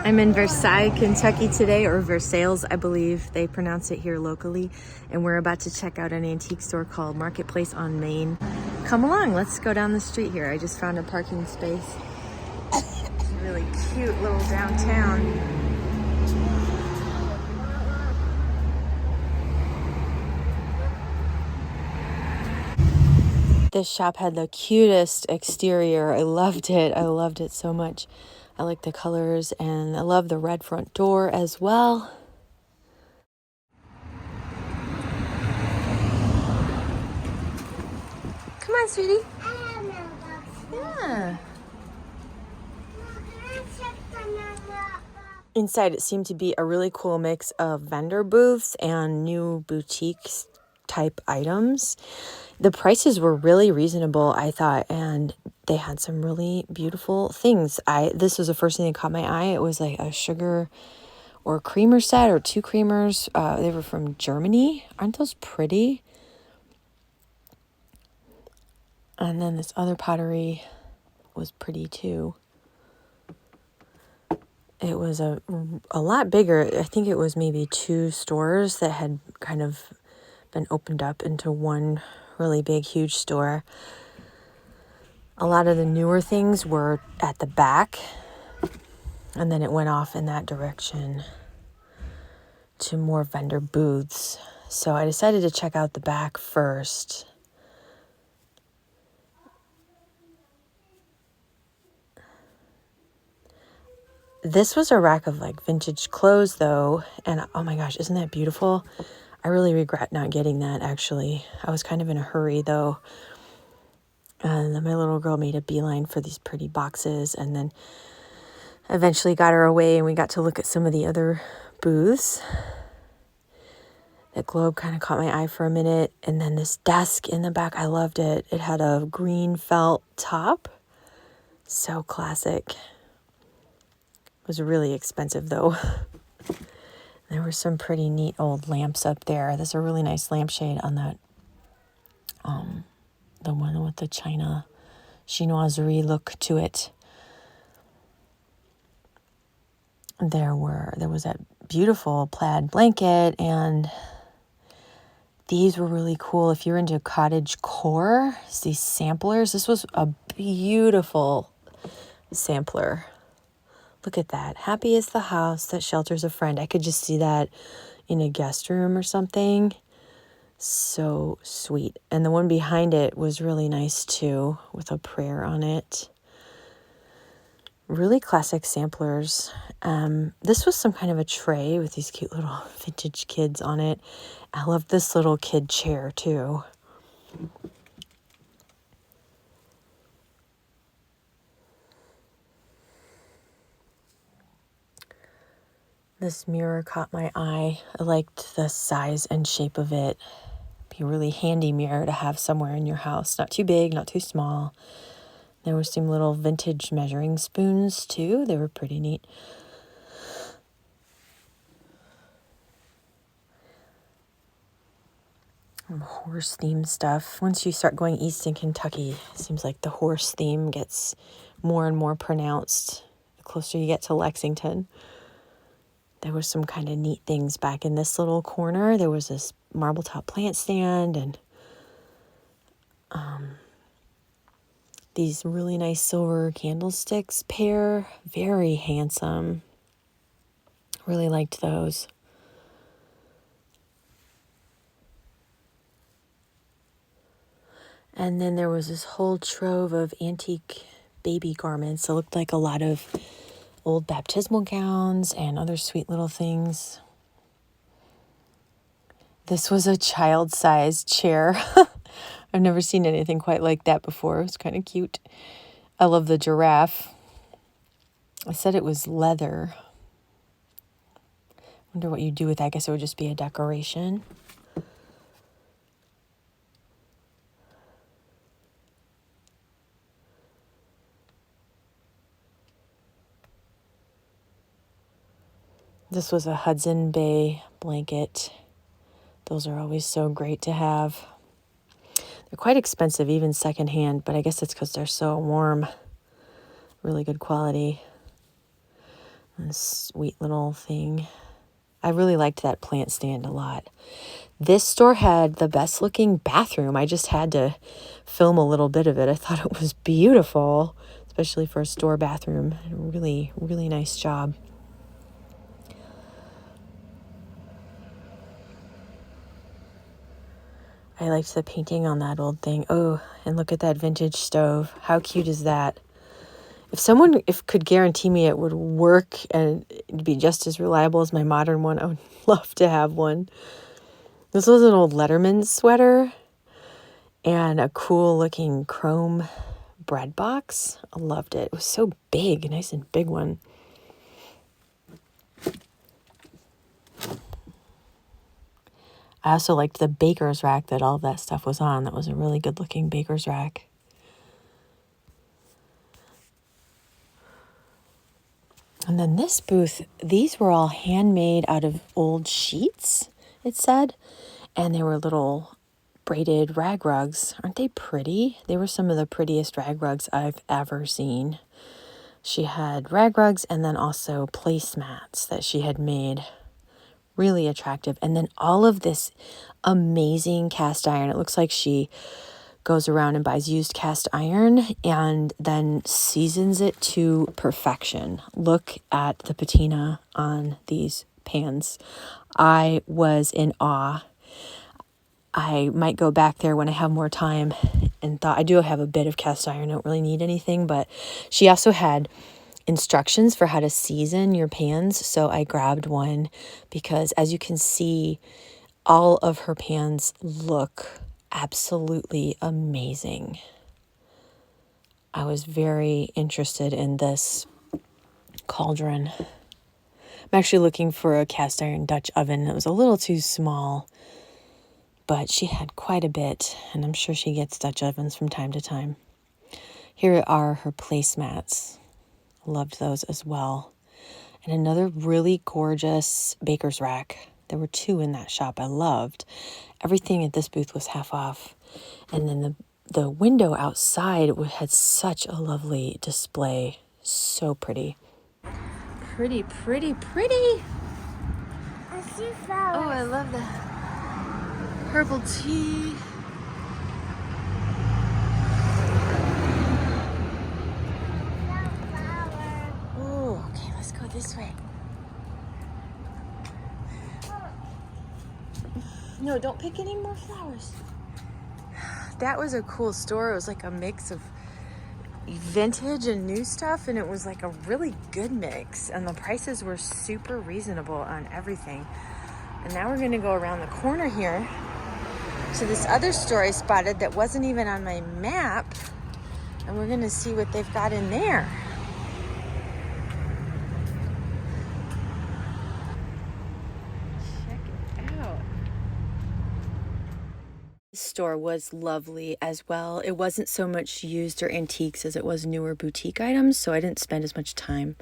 I'm in Versailles, Kentucky today, or Versailles, I believe they pronounce it here locally. And we're about to check out an antique store called Marketplace on Main. Come along, let's go down the street here. I just found a parking space. It's a really cute little downtown. This shop had the cutest exterior. I loved it. I loved it so much. I like the colors, and I love the red front door as well. Come on, sweetie. I have mailbox. Yeah. Can I check the mailbox? Inside, it seemed to be a really cool mix of vendor booths and new boutiques type items. The prices were really reasonable, I thought, and they had some really beautiful things. This was the first thing that caught my eye. It was like a sugar or creamer set or two creamers. They were from Germany. Aren't those pretty? And then this other pottery was pretty too. It was a lot bigger. I think it was maybe two stores that had kind of been opened up into one really big, huge store. A lot of the newer things were at the back, and then it went off in that direction to more vendor booths. So I decided to check out the back first. This was a rack of like vintage clothes though, and oh my gosh, isn't that beautiful? I really regret not getting that, actually. I was kind of in a hurry though. And then my little girl made a beeline for these pretty boxes, and then eventually got her away, and we got to look at some of the other booths. That globe kind of caught my eye for a minute, and then this desk in the back, I loved it. It had a green felt top. So classic. It was really expensive though. There were some pretty neat old lamps up there. There's a really nice lampshade on that, the one with the China chinoiserie look to it. There was that beautiful plaid blanket, and these were really cool. If you're into cottage core, these samplers, this was a beautiful sampler. Look at that. Happy is the house that shelters a friend. I could just see that in a guest room or something. So sweet. And the one behind it was really nice too, with a prayer on it. Really classic samplers. This was some kind of a tray with these cute little vintage kids on it. I love this little kid chair too. This mirror caught my eye. I liked the size and shape of it. Be a really handy mirror to have somewhere in your house. Not too big, not too small. There were some little vintage measuring spoons too. They were pretty neat. Horse theme stuff. Once you start going east in Kentucky, it seems like the horse theme gets more and more pronounced the closer you get to Lexington. There was some kind of neat things back in this little corner. There was this marble top plant stand, and these really nice silver candlesticks pair. Very handsome. Really liked those. And then there was this whole trove of antique baby garments. It looked like a lot of old baptismal gowns and other sweet little things. This was a child-sized chair. I've never seen anything quite like that before. It was kind of cute. I love the giraffe. I said it was leather. Wonder what you do with that. I guess it would just be a decoration. This was a Hudson Bay blanket. Those are always so great to have. They're quite expensive, even secondhand, but I guess it's because they're so warm. Really good quality. A sweet little thing. I really liked that plant stand a lot. This store had the best looking bathroom. I just had to film a little bit of it. I thought it was beautiful, especially for a store bathroom. Really, really nice job. I liked the painting on that old thing. Oh, and look at that vintage stove. How cute is that? If someone could guarantee me it would work and it'd be just as reliable as my modern one, I would love to have one. This was an old Letterman sweater and a cool looking chrome bread box. I loved it. It was so big, nice and big one. I also liked the baker's rack that all of that stuff was on. That was a really good looking baker's rack. And then this booth, these were all handmade out of old sheets, it said. And they were little braided rag rugs. Aren't they pretty? They were some of the prettiest rag rugs I've ever seen. She had rag rugs and then also placemats that she had made. Really attractive. And then all of this amazing cast iron. It looks like she goes around and buys used cast iron and then seasons it to perfection. Look at the patina on these pans. I was in awe. I might go back there when I have more time and thought I do have a bit of cast iron. I don't really need anything, but she also had instructions for how to season your pans. So I grabbed one because as you can see, all of her pans look absolutely amazing. I was very interested in this cauldron. I'm actually looking for a cast iron Dutch oven. It was a little too small, but she had quite a bit, and I'm sure she gets Dutch ovens from time to time. Here are her placemats. Loved those as well. And another really gorgeous baker's rack. There were two in that shop I loved. Everything at this booth was half off. And then the window outside had such a lovely display. So pretty. Pretty, pretty, pretty. I see flowers. Oh, I love the herbal tea. Flower. Oh, okay, let's go this way. No, don't pick any more flowers. That was a cool store. It was like a mix of vintage and new stuff, and it was like a really good mix, and the prices were super reasonable on everything. And now we're going to go around the corner here to this other store I spotted that wasn't even on my map, and we're going to see what they've got in there. Check it out. This store was lovely as well. It wasn't so much used or antiques as it was newer boutique items, so I didn't spend as much time.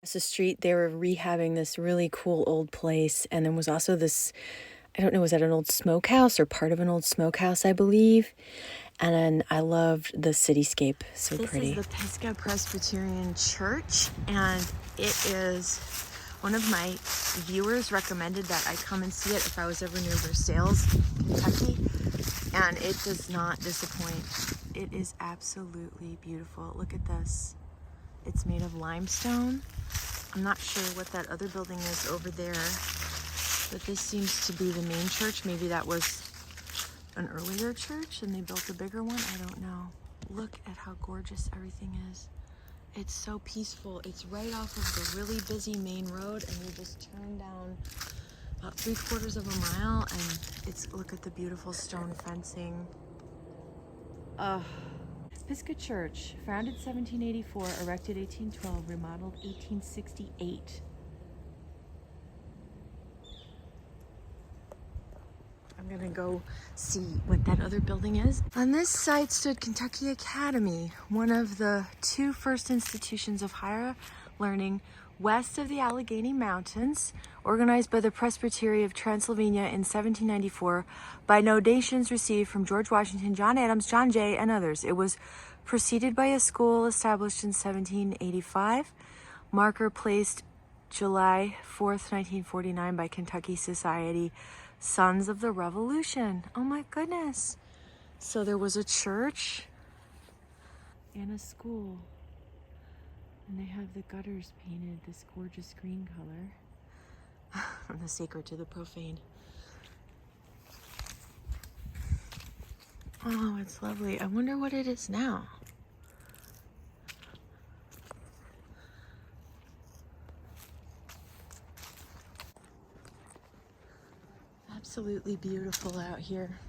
Across the street, they were rehabbing this really cool old place, and there was also this, I don't know, was that an old smokehouse or part of an old smokehouse, I believe? And then I loved the cityscape, so pretty. This is the Pisco Presbyterian Church, and it is, one of my viewers recommended that I come and see it if I was ever near Versailles, Kentucky, and it does not disappoint. It is absolutely beautiful. Look at this. It's made of limestone. I'm not sure what that other building is over there, but this seems to be the main church. Maybe that was an earlier church and they built a bigger one. I don't know. Look at how gorgeous everything is. It's so peaceful. It's right off of the really busy main road, and you just turn down about 3/4 of a mile, and it's, look at the beautiful stone fencing. Pisco Church, founded 1784, erected 1812, remodeled 1868. I'm gonna go see what that other building is. On this site stood Kentucky Academy, one of the two first institutions of higher learning west of the Allegheny Mountains, organized by the Presbyterian of Transylvania in 1794 by donations received from George Washington, John Adams, John Jay, and others. It was preceded by a school established in 1785, marker placed July 4th, 1949 by Kentucky Society, Sons of the Revolution. Oh my goodness. So there was a church and a school. And they have the gutters painted this gorgeous green color. From the sacred to the profane. Oh, it's lovely. I wonder what it is now. Absolutely beautiful out here.